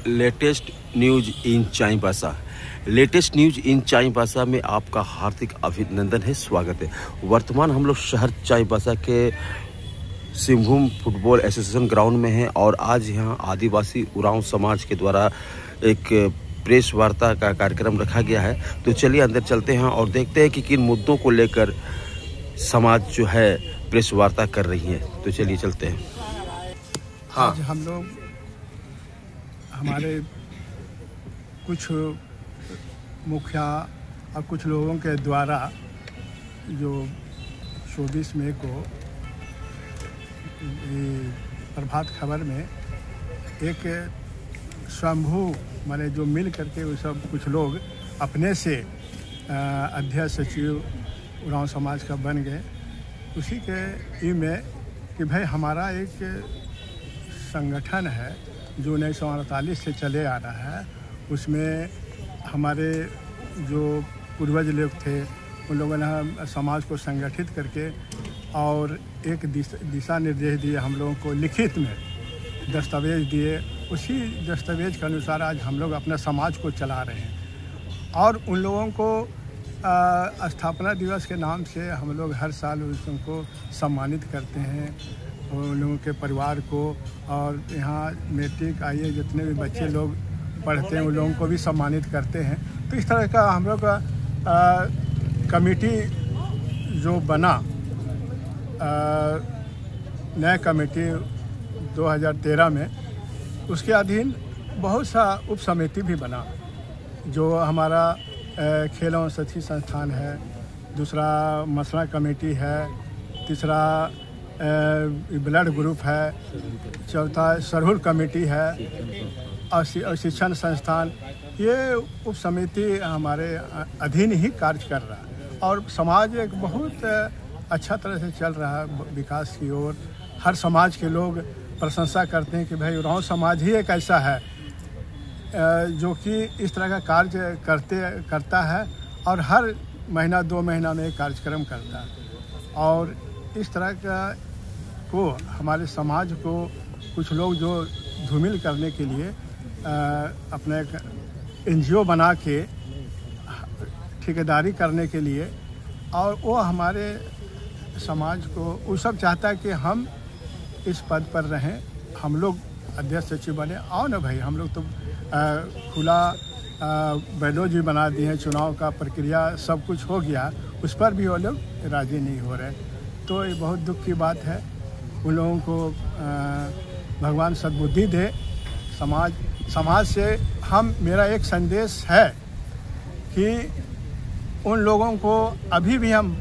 Latest news in Chaibasa. Latest news in Chaibasa में आपका हार्दिक अभिनंदन है, स्वागत है। वर्तमान हम लोग शहर चाईबासा के सिंहभूम फुटबॉल एसोसिएशन ग्राउंड में हैं और आज यहाँ आदिवासी उरांव समाज के द्वारा एक प्रेस वार्ता का कार्यक्रम रखा गया है। तो चलिए अंदर चलते हैं और देखते हैं कि किन मुद्दों को लेकर समाज जो है प्रेस वार्ता कर रही है। तो चलिए चलते हैं। हाँ, आज हम लोग हमारे कुछ मुखिया और कुछ लोगों के द्वारा जो 24 मई को प्रभात खबर में एक स्वयंभू माने जो मिल करके वो सब कुछ लोग अपने से अध्यक्ष सचिव उरांव समाज का बन गए। उसी के ई में कि भाई हमारा एक संगठन है जो 1948 से चले आ रहा है, उसमें हमारे जो पूर्वज लोग थे उन लोगों ने समाज को संगठित करके और एक दिशा निर्देश दिए, हम लोगों को लिखित में दस्तावेज दिए। उसी दस्तावेज के अनुसार आज हम लोग अपने समाज को चला रहे हैं और उन लोगों को स्थापना दिवस के नाम से हम लोग हर साल उनको सम्मानित करते हैं, उन लोगों के परिवार को। और यहाँ मैट्रिक आईए जितने भी बच्चे लोग पढ़ते हैं उन लोगों को भी सम्मानित करते हैं। तो इस तरह का हम लोग का कमेटी जो बना, नया कमेटी 2013 में, उसके अधीन बहुत सा उप समिति भी बना। जो हमारा खेलों सथी संस्थान है, दूसरा मसला कमेटी है, तीसरा ब्लड ग्रुप है, चौथा सरहुल कमेटी है और शिक्षण संस्थान। ये उप समिति हमारे अधीन ही कार्य कर रहा है और समाज एक बहुत अच्छा तरह से चल रहा है विकास की ओर। हर समाज के लोग प्रशंसा करते हैं कि भाई उरांव समाज ही एक ऐसा है जो कि इस तरह का कार्य करता है और हर महीना 2 महीना में एक कार्यक्रम करता है। और इस तरह का को हमारे समाज को कुछ लोग जो धूमिल करने के लिए अपने NGO बना के ठेकेदारी करने के लिए, और वो हमारे समाज को वो सब चाहता है कि हम इस पद पर रहें, हम लोग अध्यक्ष सचिव बने। आओ ना भाई, हम लोग तो खुला बैलोजी बना दिए हैं, चुनाव का प्रक्रिया सब कुछ हो गया, उस पर भी वो लोग राजी नहीं हो रहे। तो ये बहुत दुख की बात है। उन लोगों को भगवान सद्बुद्धि दे। समाज से मेरा एक संदेश है कि उन लोगों को अभी भी हम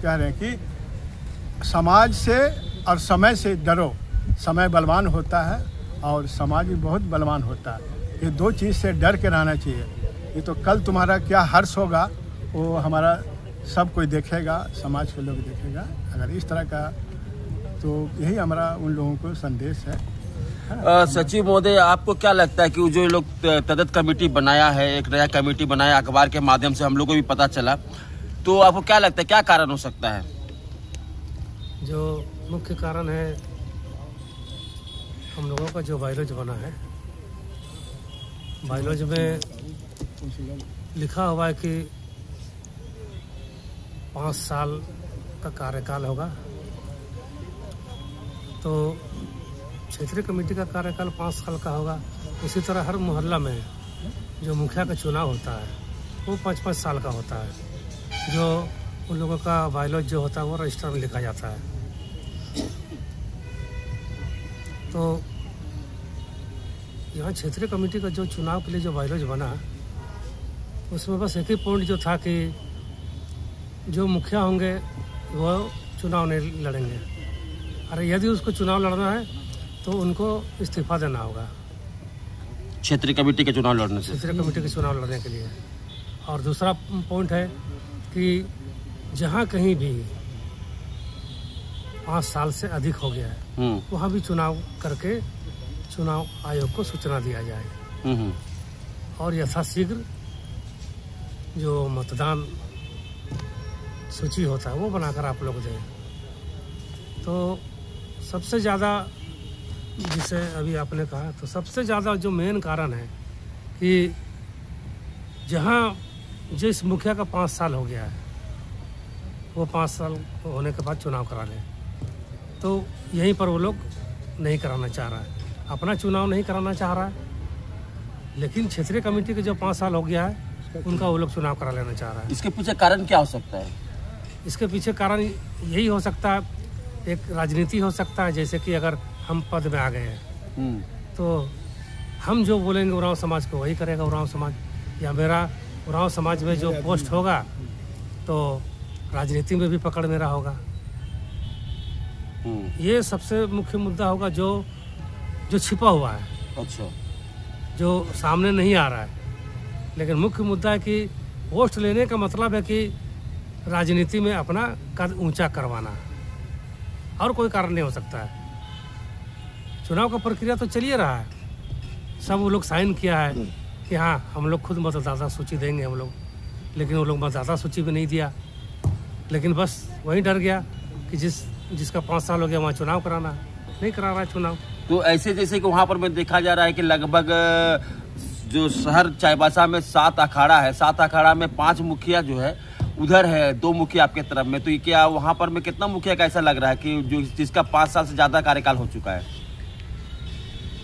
कह रहे हैं कि समाज से और समय से डरो। समय बलवान होता है और समाज भी बहुत बलवान होता है। ये दो चीज़ से डर के रहना चाहिए। ये तो कल तुम्हारा क्या हर्ष होगा वो हमारा सब कोई देखेगा, समाज के लोग देखेगा। अगर इस तरह का, तो यही हमारा उन लोगों को संदेश है। सचिव महोदय, आपको क्या लगता है कि जो लोग तदत कमेटी बनाया है, एक नया कमेटी बनाया, अखबार के माध्यम से हम लोग को भी पता चला, तो आपको क्या लगता है क्या कारण हो सकता है? जो मुख्य कारण है, हम लोगों का जो बायोलॉज बना है, बायोलॉज में लिखा हुआ है कि 5 साल का कार्यकाल होगा। तो क्षेत्रीय कमेटी का कार्यकाल 5 साल का होगा। इसी तरह हर मोहल्ला में जो मुखिया का चुनाव होता है वो 5-5 साल का होता है। जो उन लोगों का बायोलॉज जो होता है वो रजिस्टर में लिखा जाता है। तो यहाँ क्षेत्रीय कमेटी का जो चुनाव के लिए जो बायोलॉज बना, उसमें बस एक ही पॉइंट जो था कि जो मुखिया होंगे वो चुनाव नहीं लड़ेंगे। अरे यदि उसको चुनाव लड़ना है तो उनको इस्तीफा देना होगा क्षेत्रीय कमेटी के चुनाव लड़ने से, क्षेत्रीय कमेटी के चुनाव लड़ने के लिए। और दूसरा पॉइंट है कि जहाँ कहीं भी 5 साल से अधिक हो गया है वहाँ भी चुनाव करके चुनाव आयोग को सूचना दिया जाए और यथाशीघ्र जो मतदान सूची होता है वो बनाकर आप लोग दें। तो सबसे ज़्यादा जिसे अभी आपने कहा, तो सबसे ज़्यादा जो मेन कारण है कि जहाँ जिस मुखिया का 5 साल हो गया है, वो 5 साल होने के बाद चुनाव करा ले, तो यहीं पर वो लोग नहीं कराना चाह रहा है, अपना चुनाव नहीं कराना चाह रहा है, लेकिन क्षेत्रीय कमेटी के जो 5 साल हो गया है उनका वो लोग चुनाव करा लेना चाह रहा है। इसके पीछे कारण क्या हो सकता है? इसके पीछे कारण यही हो सकता है, एक राजनीति हो सकता है, जैसे कि अगर हम पद में आ गए हैं तो हम जो बोलेंगे उरांव समाज को वही करेगा उरांव समाज, या मेरा उरांव समाज में जो पोस्ट होगा तो राजनीति में भी पकड़ मेरा होगा। ये सबसे मुख्य मुद्दा होगा जो छिपा हुआ है, अच्छा, जो सामने नहीं आ रहा है, लेकिन मुख्य मुद्दा है कि पोस्ट लेने का मतलब है कि राजनीति में अपना कद ऊंचा करवाना, और कोई कारण नहीं हो सकता है। चुनाव का प्रक्रिया तो चलिए रहा है, सब वो लोग साइन किया है कि हाँ हम लोग खुद मतदाता सूची देंगे हम लोग, लेकिन वो लोग मतदाता सूची भी नहीं दिया, लेकिन बस वही डर गया कि जिसका 5 साल हो गया वहाँ चुनाव कराना, नहीं करा रहा है चुनाव। तो ऐसे जैसे कि वहाँ पर में देखा जा रहा है कि लगभग जो शहर चाईबासा में 7 अखाड़ा है, 7 अखाड़ा में 5 मुखिया जो है उधर है, 2 मुखिया आपके तरफ में, तो ये क्या वहाँ पर में कितना मुखिया का ऐसा लग रहा है कि जो जिसका 5 साल से ज़्यादा कार्यकाल हो चुका है?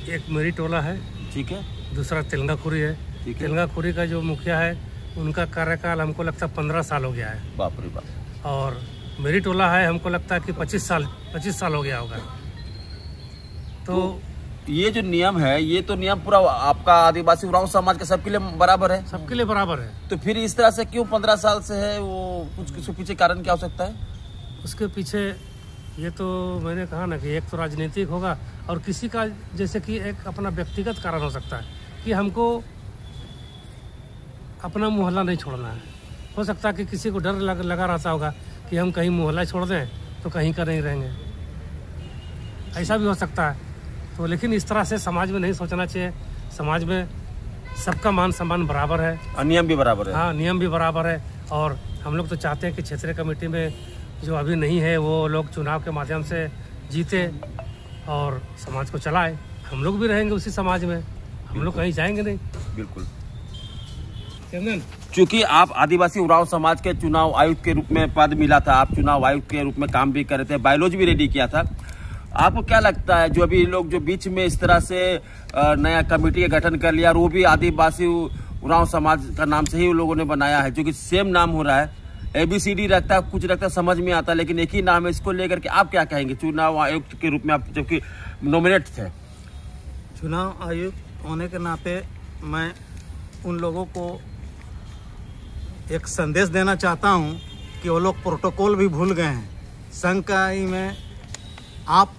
एक मेरी टोला है, ठीक है, दूसरा तेलंगाखुरी है। तेलंगाखुरी का जो मुखिया है उनका कार्यकाल हमको लगता है 15 साल हो गया है। बाप रे बाप। और मेरी टोला है, हमको लगता है कि 25 साल हो गया होगा। तो ये जो नियम है, ये तो नियम पूरा आपका आदिवासी उरांव समाज के सबके लिए बराबर है? सबके लिए बराबर है। तो फिर इस तरह से क्यों 15 साल से है? वो कुछ उसके पीछे कारण क्या हो सकता है? उसके पीछे ये तो मैंने कहा ना कि एक तो राजनीतिक होगा, और किसी का जैसे कि एक अपना व्यक्तिगत कारण हो सकता है कि हमको अपना मोहल्ला नहीं छोड़ना है। हो सकता है कि किसी को डर लगा रहता होगा कि हम कहीं मोहल्ला छोड़ दें तो कहीं का नहीं रहेंगे, ऐसा भी हो सकता है। तो लेकिन इस तरह से समाज में नहीं सोचना चाहिए। समाज में सबका मान सम्मान बराबर है, नियम भी बराबर है। हाँ, नियम भी बराबर है। और हम लोग तो चाहते हैं कि क्षेत्रीय कमेटी में जो अभी नहीं है वो लोग चुनाव के माध्यम से जीते और समाज को चलाए। हम लोग भी रहेंगे उसी समाज में, हम लोग कहीं जाएंगे नहीं। बिल्कुल। चंदन, चूंकि आप आदिवासी उरांव समाज के चुनाव आयुक्त के रूप में पद मिला था, आप चुनाव आयुक्त के रूप में काम भी कर रहे थे, बायोलॉजी भी रेडी किया था, आपको क्या लगता है जो अभी लोग जो बीच में इस तरह से नया कमेटी का गठन कर लिया और वो भी आदिवासी उरांव समाज का नाम से ही लोगों ने बनाया है, जो कि सेम नाम हो रहा है, ABCD रखता है, कुछ रखता है, समझ में आता है, लेकिन एक ही नाम है, इसको लेकर के आप क्या कहेंगे चुनाव आयुक्त के रूप में आप जबकि नॉमिनेट थे? चुनाव आयुक्त होने के नाते मैं उन लोगों को एक संदेश देना चाहता हूं कि वो लोग प्रोटोकॉल भी भूल गए हैं। संघ में आप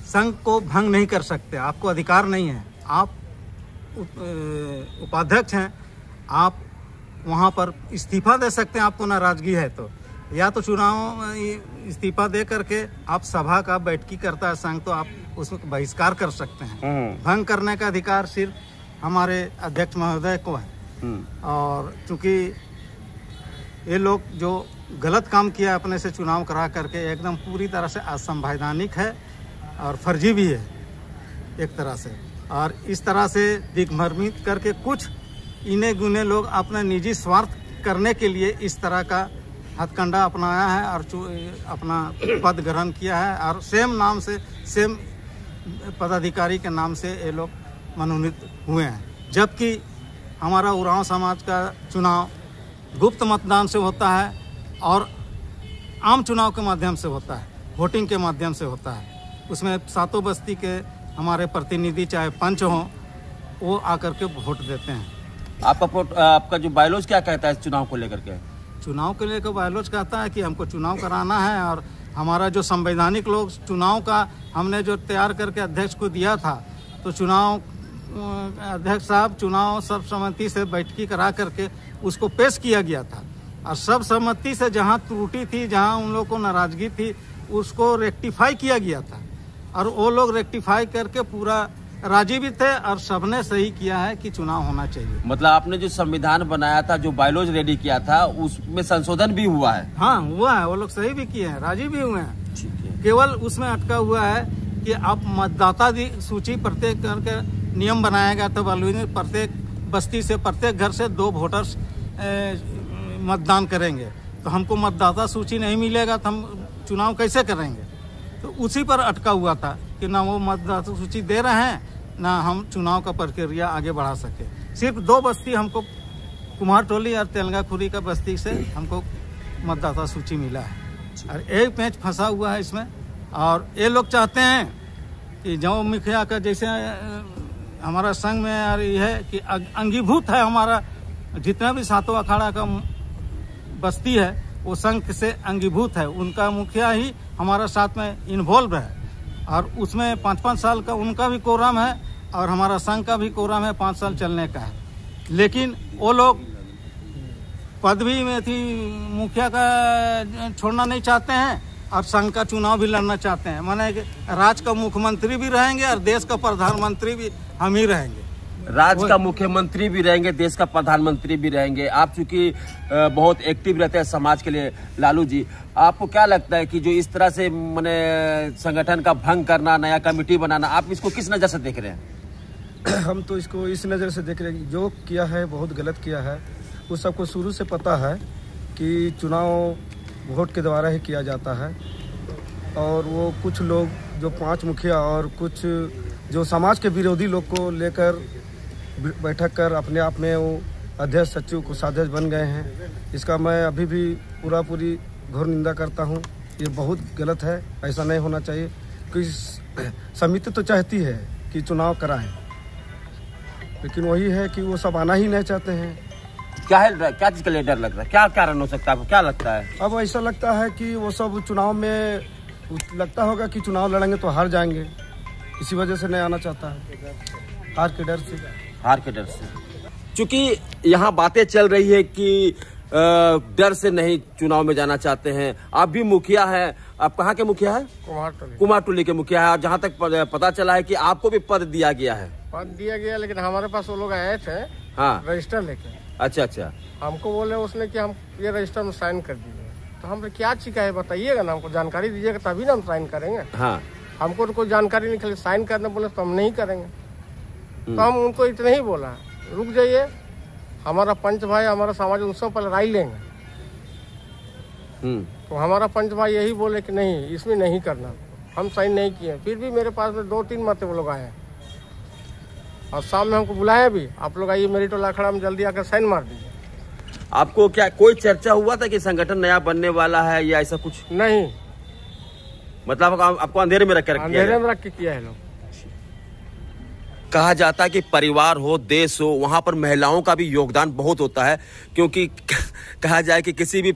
संघ को भंग नहीं कर सकते, आपको अधिकार नहीं है। आप उपाध्यक्ष हैं, आप वहाँ पर इस्तीफा दे सकते हैं, आपको नाराजगी है तो, या तो चुनाव इस्तीफा दे करके आप सभा का बैठकी करता है संघ, तो आप उसमें बहिष्कार कर सकते हैं। भंग करने का अधिकार सिर्फ हमारे अध्यक्ष महोदय को है। और चूंकि ये लोग जो गलत काम किया अपने से चुनाव करा करके, एकदम पूरी तरह से असंवैधानिक है और फर्जी भी है एक तरह से। और इस तरह से दिग्भ्रमित करके कुछ इन्हें गुने लोग अपने निजी स्वार्थ करने के लिए इस तरह का हथकंडा अपनाया है और अपना पद ग्रहण किया है, और सेम नाम से, सेम पदाधिकारी के नाम से ये लोग मनोनीत हुए हैं। जबकि हमारा उरांव समाज का चुनाव गुप्त मतदान से होता है और आम चुनाव के माध्यम से होता है, वोटिंग के माध्यम से होता है। उसमें 7 बस्ती के हमारे प्रतिनिधि चाहे पंच हों, वो आकर के वोट देते हैं। आपका जो बायोलॉज क्या कहता है इस चुनाव को लेकर के? चुनाव के लेकर बायोलॉज कहता है कि हमको चुनाव कराना है, और हमारा जो संवैधानिक लोग चुनाव का हमने जो तैयार करके अध्यक्ष को दिया था, तो चुनाव अध्यक्ष साहब चुनाव सर्वसम्मति से बैठकी करा करके उसको पेश किया गया था, और सर्वसम्मति से जहां त्रुटि थी, जहां उन लोगों को नाराजगी थी, उसको रेक्टिफाई किया गया था, और वो लोग रेक्टिफाई करके पूरा राजी भी थे और सबने सही किया है कि चुनाव होना चाहिए। मतलब आपने जो संविधान बनाया था, जो बायोलॉज रेडी किया था, उसमें संशोधन भी हुआ है? हाँ हुआ है, वो लोग सही भी किए हैं, राजी भी हुए हैं। ठीक है। केवल उसमें अटका हुआ है कि आप मतदाता सूची प्रत्येक करके नियम बनाया गया तो प्रत्येक बस्ती से प्रत्येक घर से 2 वोटर्स मतदान करेंगे। तो हमको मतदाता सूची नहीं मिलेगा तो हम चुनाव कैसे करेंगे? तो उसी पर अटका हुआ था कि ना वो मतदाता सूची दे रहे हैं, ना हम चुनाव का प्रक्रिया आगे बढ़ा सके। सिर्फ 2 बस्ती हमको कुम्हारटोली और तेलंगाखुरी का बस्ती से हमको मतदाता सूची मिला है और एक पेंच फंसा हुआ है इसमें। और ये लोग चाहते हैं कि जो मुखिया का जैसे हमारा संघ में यार ये है कि अंगीभूत है, हमारा जितना भी 7वां अखाड़ा का बस्ती है वो संघ से अंगीभूत है। उनका मुखिया ही हमारा साथ में इन्वॉल्व है और उसमें 5-5 साल का उनका भी कोरम है और हमारा संघ का भी कोरम है 5 साल चलने का है। लेकिन वो लोग पदवी में थी मुखिया का छोड़ना नहीं चाहते हैं और संघ का चुनाव भी लड़ना चाहते हैं। माने राज्य का मुख्यमंत्री भी रहेंगे और देश का प्रधानमंत्री भी हम ही रहेंगे। राज्य का मुख्यमंत्री भी रहेंगे, देश का प्रधानमंत्री भी रहेंगे। आप चूंकि बहुत एक्टिव रहते हैं समाज के लिए लालू जी, आपको क्या लगता है कि जो इस तरह से माने संगठन का भंग करना, नया कमेटी बनाना, आप इसको किस नजर से देख रहे हैं? हम तो इसको इस नज़र से देख रहे हैं, जो किया है बहुत गलत किया है। वो सबको शुरू से पता है कि चुनाव वोट के द्वारा ही किया जाता है और वो कुछ लोग जो 5 मुखिया और कुछ जो समाज के विरोधी लोग को लेकर बैठक कर अपने आप में वो अध्यक्ष सचिव कोषाध्यक्ष बन गए हैं। इसका मैं अभी भी पूरी घोर निंदा करता हूँ। ये बहुत गलत है, ऐसा नहीं होना चाहिए। कि समिति तो चाहती है कि चुनाव कराएं, लेकिन वही है कि वो सब आना ही नहीं चाहते हैं। क्या है, क्या चीज का लिए डर लग रहा है? क्या कारण हो सकता है, आपको क्या लगता है? अब ऐसा लगता है कि वो सब चुनाव में लगता होगा कि चुनाव लड़ेंगे तो हार जाएंगे, इसी वजह से नहीं आना चाहता है, हार के डर से। चूंकि यहाँ बातें चल रही है कि डर से नहीं चुनाव में जाना चाहते हैं। आप भी मुखिया हैं, आप कहाँ के मुखिया हैं? कुम्हारटोली के मुखिया है। जहाँ तक पता चला है कि आपको भी पद दिया गया है। लेकिन हमारे पास वो लोग आए थे, हाँ, रजिस्टर लेके। अच्छा। हमको बोले उसने कि हम ये रजिस्टर में साइन कर दीजिए। तो हम क्या चीज है बताइएगा ना, हमको जानकारी दीजिएगा तभी ना हम साइन करेंगे। हाँ, हमको तो कोई जानकारी नहीं, खाली साइन करने बोले तो हम नहीं करेंगे। तो हम उनको इतना ही बोला, रुक जाइए, हमारा पंच भाई, हमारा समाज, उनसे पहले राय लेंगे। तो हमारा पंच भाई यही बोले कि नहीं, इसमें नहीं करना। हम साइन नहीं किए। फिर भी मेरे पास में 2-3 मत वो लोग आए और शाम में हमको बुलाया भी, आप लोग आइए मेरी टोला अखाड़ा में जल्दी आकर साइन मार दीजिए। आपको क्या कोई चर्चा हुआ था कि संगठन नया बनने वाला है या ऐसा कुछ? नहीं, मतलब आपको अंधेरे में रख के किया है लोग। कहा जाता है कि परिवार हो, देश हो, वहां पर महिलाओं का भी योगदान बहुत होता है। क्योंकि कहा जाए कि किसी भी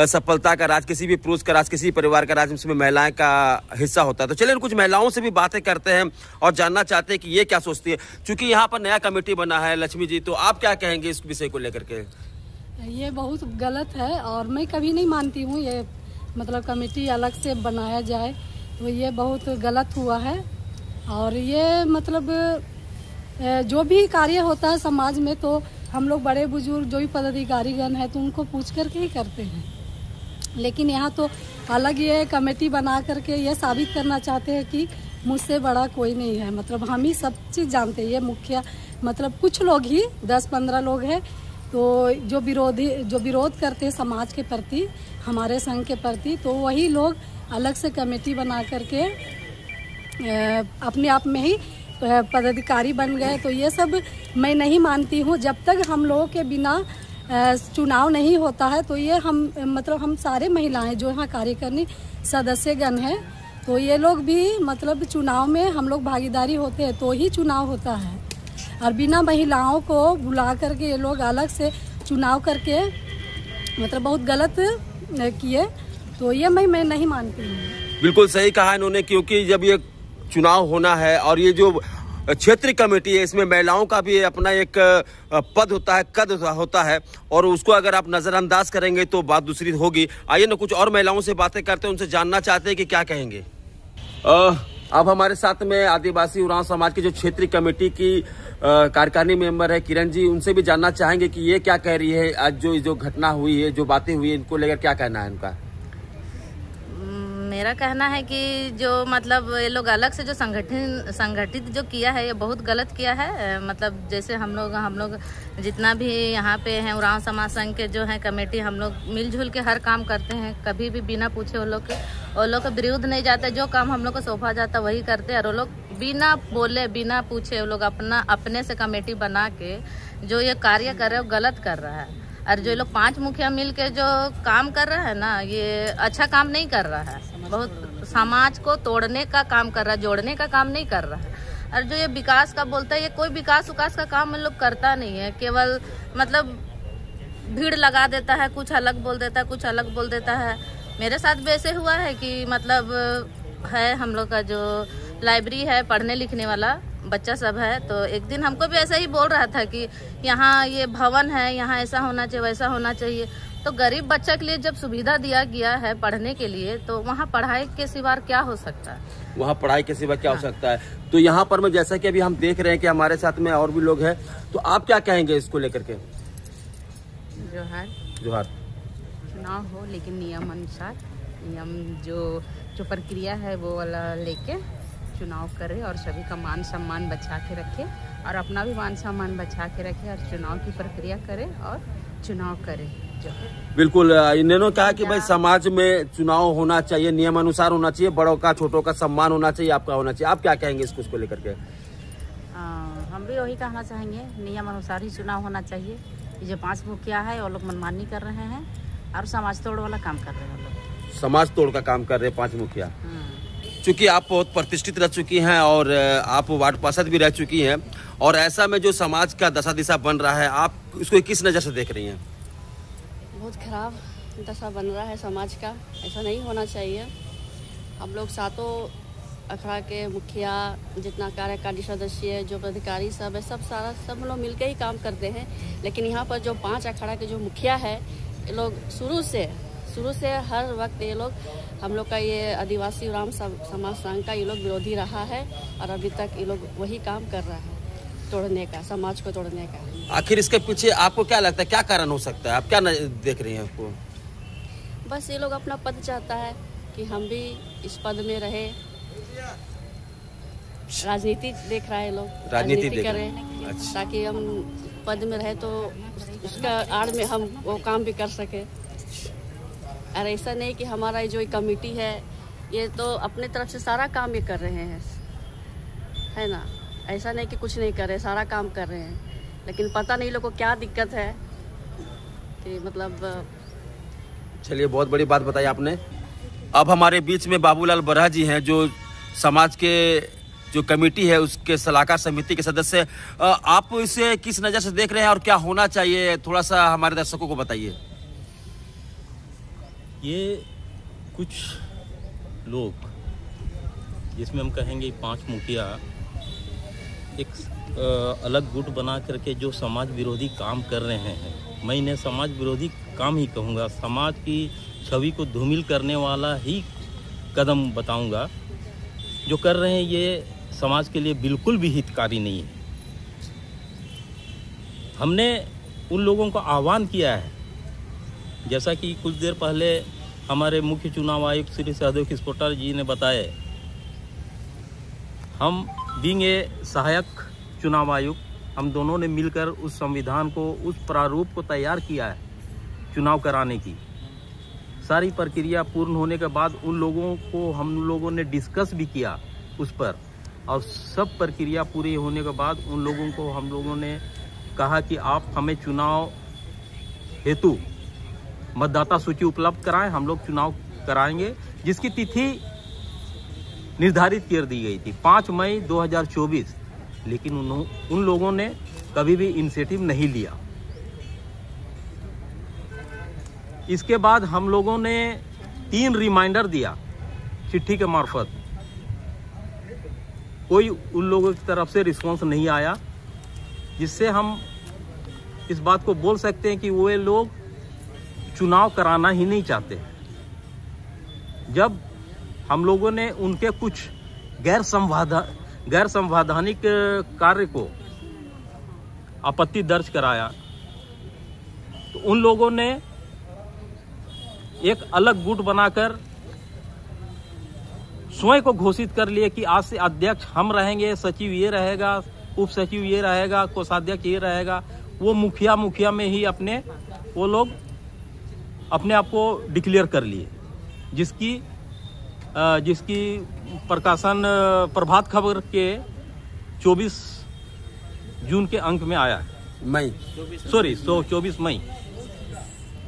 सफलता का राज, किसी भी पुरुष का राज, किसी परिवार का राज, उसमें महिलाएं का हिस्सा होता है। तो चलिए कुछ महिलाओं से भी बातें करते हैं और जानना चाहते हैं कि ये क्या सोचती है। क्योंकि यहाँ पर नया कमेटी बना है, लक्ष्मी जी, तो आप क्या कहेंगे इस विषय को लेकर के? ये बहुत गलत है और मैं कभी नहीं मानती हूँ ये मतलब कमेटी अलग से बनाया जाए, तो ये बहुत गलत हुआ है। और ये मतलब जो भी कार्य होता है समाज में तो हम लोग बड़े बुजुर्ग जो भी पदाधिकारीगण है तो उनको पूछ करके ही करते हैं। लेकिन यहाँ तो अलग ये कमेटी बना करके ये साबित करना चाहते हैं कि मुझसे बड़ा कोई नहीं है, मतलब हम ही सब चीज़ जानते हैं। ये मुखिया मतलब कुछ लोग ही 10-15 लोग हैं तो जो विरोध करते हैं समाज के प्रति, हमारे संघ के प्रति, तो वही लोग अलग से कमेटी बना करके अपने आप में ही पदाधिकारी बन गए। तो ये सब मैं नहीं मानती हूँ। जब तक हम लोगों के बिना चुनाव नहीं होता है तो ये हम सारे महिलाएं जो यहाँ कार्यकारिणी सदस्यगण हैं तो ये लोग भी मतलब चुनाव में हम लोग भागीदारी होते हैं तो ही चुनाव होता है। और बिना महिलाओं को बुला करके ये लोग अलग से चुनाव करके मतलब बहुत गलत किए, तो ये मैं नहीं मानती हूँ। बिल्कुल सही कहा इन्होंने, क्योंकि जब ये चुनाव होना है और ये जो क्षेत्रीय कमेटी है इसमें महिलाओं का भी अपना एक पद होता है, कद होता है, और उसको अगर आप नजरअंदाज करेंगे तो बात दूसरी होगी। आइए ना कुछ और महिलाओं से बातें करते हैं, उनसे जानना चाहते हैं कि क्या कहेंगे। अब हमारे साथ में आदिवासी उरांव समाज की जो क्षेत्रीय कमेटी की कार्यकारिणी मेंबर है किरण जी, उनसे भी जानना चाहेंगे कि ये क्या कह रही है। आज जो घटना हुई है, जो बातें हुई है, इनको लेकर क्या कहना है इनका? मेरा कहना है कि जो मतलब ये लोग अलग से जो संगठित जो किया है ये बहुत गलत किया है। मतलब जैसे हम लोग जितना भी यहाँ पे हैं उरांव समाज संघ के जो है कमेटी, हम लोग मिलजुल के हर काम करते हैं। कभी भी बिना पूछे वो लोग के विरुद्ध नहीं जाते। जो काम हम लोग को सौंपा जाता वही करते हैं और वो लोग बिना बोले बिना पूछे वो लोग अपने से कमेटी बना के जो ये कार्य कर रहे हैं वो गलत कर रहा है। और जो लोग 5 मुखिया मिल के जो काम कर रहा है ना, ये अच्छा काम नहीं कर रहा है। बहुत समाज को तोड़ने का काम कर रहा है, जोड़ने का काम नहीं कर रहा है। और जो ये विकास का बोलता है, ये कोई विकास का काम हम लोग करता नहीं है। केवल मतलब भीड़ लगा देता है, कुछ अलग बोल देता है, कुछ अलग बोल देता है। मेरे साथ भी ऐसे हुआ है कि मतलब है हम लोग का जो लाइब्रेरी है पढ़ने लिखने वाला बच्चा सब है, तो एक दिन हमको भी ऐसा ही बोल रहा था कि यहाँ ये भवन है, यहाँ ऐसा होना चाहिए वैसा होना चाहिए। तो गरीब बच्चा के लिए जब सुविधा दिया गया है पढ़ने के लिए, तो वहाँ पढ़ाई के सिवा क्या हो सकता है? वहाँ पढ़ाई के सिवा क्या हो सकता है? तो यहाँ पर मैं जैसा कि अभी हम देख रहे हैं कि हमारे साथ में और भी लोग हैं, तो आप क्या कहेंगे इसको लेकर के? जोहार। चुनाव हो लेकिन नियम अनुसार, नियम जो प्रक्रिया है वो वाला लेके चुनाव करे और सभी का मान सम्मान बचा के रखे और अपना भी मान सम्मान बचा के रखे और चुनाव की प्रक्रिया करे और चुनाव करे। बिल्कुल, इन्होंने कहा कि भाई समाज में चुनाव होना चाहिए, नियम अनुसार होना चाहिए, बड़ों का छोटों का सम्मान होना चाहिए, आपका होना चाहिए। आप क्या कहेंगे इसको लेकर के? हम भी वही कहना चाहेंगे, नियम अनुसार ही चुनाव होना चाहिए। ये जो 5 मुखिया है वो लोग मनमानी कर रहे हैं और समाज तोड़ वाला काम कर रहे हैं। लोग समाज तोड़ का काम कर रहे हैं 5 मुखिया। चूंकि आप बहुत प्रतिष्ठित रह चुकी हैं और आप वार्ड पार्षद भी रह चुकी हैं, और ऐसा में जो समाज का दशा दिशा बन रहा है, आप उसको किस नज़र से देख रही हैं? बहुत खराब दशा बन रहा है समाज का, ऐसा नहीं होना चाहिए। हम लोग 7 अखाड़ा के मुखिया, जितना कार्यकारी सदस्य, जो पदाधिकारी सब है, सब लोग मिलकर ही काम करते हैं। लेकिन यहाँ पर जो 5 अखाड़ा के जो मुखिया है, ये लोग शुरू से हर वक्त ये लोग हम लोग का ये आदिवासी उरांव समाज संघ का ये लोग विरोधी रहा है और अभी तक ये लोग वही काम कर रहा है, तोड़ने का, समाज को तोड़ने का। आखिर इसके पीछे आपको क्या लगता है, क्या कारण हो सकता है? आप क्या देख रही हैं आपको? बस ये लोग अपना पद चाहता है कि हम भी इस पद में रहे। राजनीति देख रहा है, लोग राजनीति कर रहे हैं। अच्छा। ताकि हम पद में रहे तो उसका आड़ में हम वो काम भी कर सके। और ऐसा नहीं कि हमारा जो कमेटी है ये तो अपने तरफ से सारा काम ये कर रहे हैं, है ना। ऐसा नहीं कि कुछ नहीं कर रहे, सारा काम कर रहे हैं। लेकिन पता नहीं लोगों को क्या दिक्कत है कि मतलब। चलिए, बहुत बड़ी बात बताई आपने। अब हमारे बीच में बाबूलाल बराह जी हैं, जो समाज के जो कमेटी है उसके सलाहकार समिति के सदस्य। आप इसे किस नज़र से देख रहे हैं और क्या होना चाहिए, थोड़ा सा हमारे दर्शकों को बताइए। ये कुछ लोग, जिसमें हम कहेंगे 5 मुखिया, एक अलग गुट बना करके जो समाज विरोधी काम कर रहे हैं, मैं इन्हें समाज विरोधी काम ही कहूँगा। समाज की छवि को धूमिल करने वाला ही कदम बताऊँगा। जो कर रहे हैं ये समाज के लिए बिल्कुल भी हितकारी नहीं है। हमने उन लोगों को आह्वान किया है, जैसा कि कुछ देर पहले हमारे मुख्य चुनाव आयुक्त श्री सहदेव किस्पोटर जी ने बताया। हम बीइंग ए सहायक चुनाव आयुक्त, हम दोनों ने मिलकर उस संविधान को, उस प्रारूप को तैयार किया है चुनाव कराने की। सारी प्रक्रिया पूर्ण होने के बाद उन लोगों को हम लोगों ने डिस्कस भी किया उस पर, और सब प्रक्रिया पूरी होने के बाद उन लोगों को हम लोगों ने कहा कि आप हमें चुनाव हेतु मतदाता सूची उपलब्ध कराएं, हम लोग चुनाव कराएंगे, जिसकी तिथि निर्धारित कर दी गई थी 5 मई 2024। लेकिन उन लोगों ने कभी भी इनिशिएटिव नहीं लिया। इसके बाद हम लोगों ने 3 रिमाइंडर दिया चिट्ठी के मार्फत, कोई उन लोगों की तरफ से रिस्पांस नहीं आया, जिससे हम इस बात को बोल सकते हैं कि वो लोग चुनाव कराना ही नहीं चाहते। जब हम लोगों ने उनके कुछ गैर संवैधानिक कार्य को आपत्ति दर्ज कराया, तो उन लोगों ने एक अलग गुट बनाकर स्वयं को घोषित कर लिए कि आज से अध्यक्ष हम रहेंगे, सचिव ये रहेगा, उप सचिव ये रहेगा, कोषाध्यक्ष ये रहेगा। वो मुखिया में ही वो लोग अपने आप को डिक्लेयर कर लिए, जिसकी प्रकाशन प्रभात खबर के 24 जून के अंक में आया है। 24 मई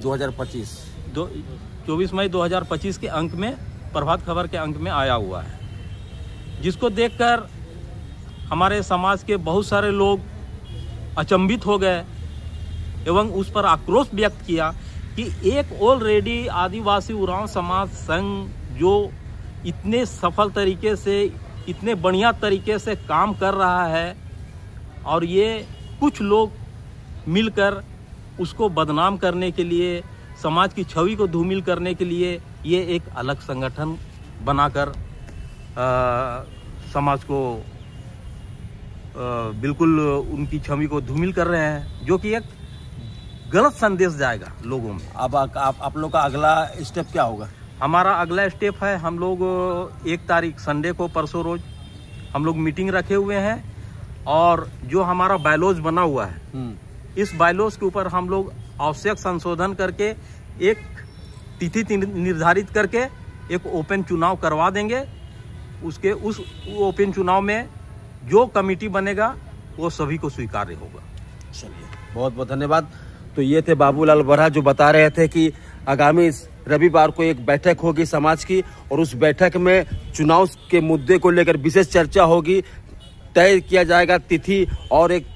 2025 24 मई 2025 के अंक में, प्रभात खबर के अंक में आया हुआ है, जिसको देखकर हमारे समाज के बहुत सारे लोग अचंभित हो गए एवं उस पर आक्रोश व्यक्त किया कि एक ऑलरेडी आदिवासी उरांव समाज संघ जो इतने सफल तरीके से, इतने बढ़िया तरीके से काम कर रहा है, और ये कुछ लोग मिलकर उसको बदनाम करने के लिए, समाज की छवि को धूमिल करने के लिए ये एक अलग संगठन बनाकर समाज को बिल्कुल उनकी छवि को धूमिल कर रहे हैं, जो कि एक गलत संदेश जाएगा लोगों में। अब आप लोग का अगला स्टेप क्या होगा? हमारा अगला स्टेप है, हम लोग 1 तारीख संडे को, परसों रोज हम लोग मीटिंग रखे हुए हैं, और जो हमारा बायलॉज बना हुआ है इस बायलॉज के ऊपर हम लोग आवश्यक संशोधन करके एक तिथि निर्धारित करके एक ओपन चुनाव करवा देंगे। उस ओपन चुनाव में जो कमेटी बनेगा वो सभी को स्वीकार्य होगा। चलिए, बहुत बहुत धन्यवाद। तो ये थे बाबूलाल बरहा, जो बता रहे थे कि आगामी रविवार को एक बैठक होगी समाज की, और उस बैठक में चुनाव के मुद्दे को लेकर विशेष चर्चा होगी, तय किया जाएगा तिथि, और एक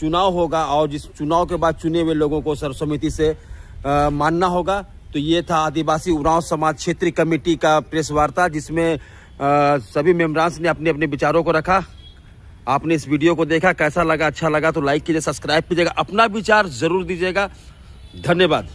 चुनाव होगा, और जिस चुनाव के बाद चुने हुए लोगों को सर्वसम्मति से मानना होगा। तो ये था आदिवासी उरांव समाज क्षेत्रीय कमेटी का प्रेस वार्ता, जिसमें सभी मेंबरांस ने अपने अपने विचारों को रखा। आपने इस वीडियो को देखा, कैसा लगा? अच्छा लगा तो लाइक कीजिए, सब्सक्राइब कीजिएगा, अपना विचार जरूर दीजिएगा। धन्यवाद।